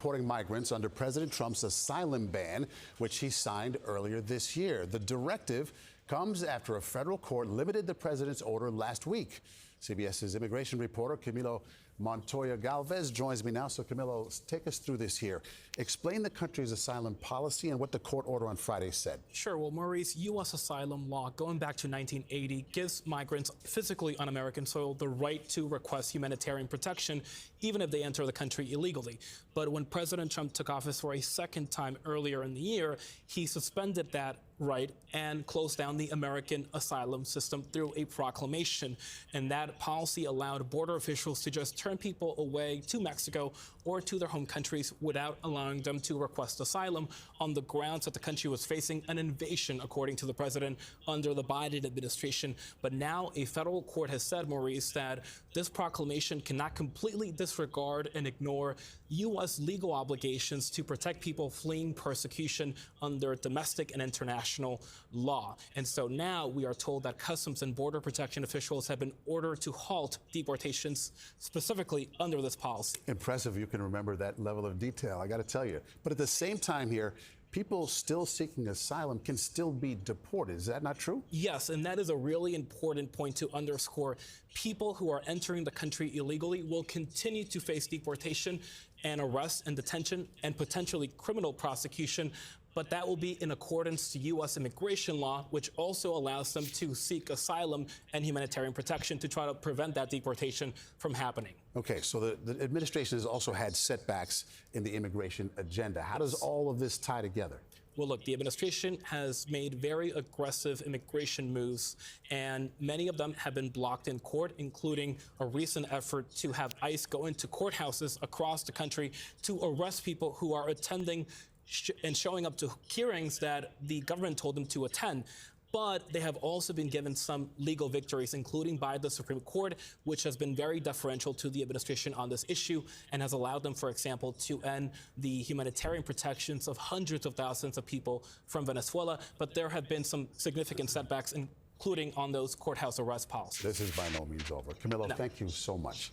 deporting migrants under President Trump's asylum ban, which he signed earlier this year. The directive comes after a federal court limited the president's order last week. CBS's immigration reporter Camilo Montoya Galvez joins me now. So, Camilo, take us through this here. Explain the country's asylum policy and what the court order on Friday said. Sure. Well, Maurice, U.S. asylum law going back to 1980 gives migrants physically on American soil the right to request humanitarian protection, even if they enter the country illegally. But when President Trump took office for a second time earlier in the year, he suspended that right and closed down the American asylum system through a proclamation. And that policy allowed border officials to just turn people away to Mexico or to their home countries without allowing them to request asylum on the grounds that the country was facing an invasion, according to the president, under the Biden administration. But now a federal court has said, Maurice, that this proclamation cannot completely disregard and ignore U.S. legal obligations to protect people fleeing persecution under domestic and international law. And so now we are told that Customs and Border Protection officials have been ordered to halt deportations specifically under this policy. Impressive you can remember that level of detail, I got to tell you. But at the same time here, people still seeking asylum can still be deported. Is that not true? Yes, and that is a really important point to underscore. People who are entering the country illegally will continue to face deportation and arrest and detention and potentially criminal prosecution, but that will be in accordance to U.S. immigration law, which also allows them to seek asylum and humanitarian protection to try to prevent that deportation from happening. Okay, so the administration has also had setbacks in the immigration agenda. How does all of this tie together? Well, look, the administration has made very aggressive immigration moves, and many of them have been blocked in court, including a recent effort to have ICE go into courthouses across the country to arrest people who are attending and showing up to hearings that the government told them to attend. But they have also been given some legal victories, including by the Supreme Court, which has been very deferential to the administration on this issue and has allowed them, for example, to end the humanitarian protections of hundreds of thousands of people from Venezuela. But there have been some significant setbacks, including on those courthouse arrest policies. This is by no means over. Camilo, thank you so much.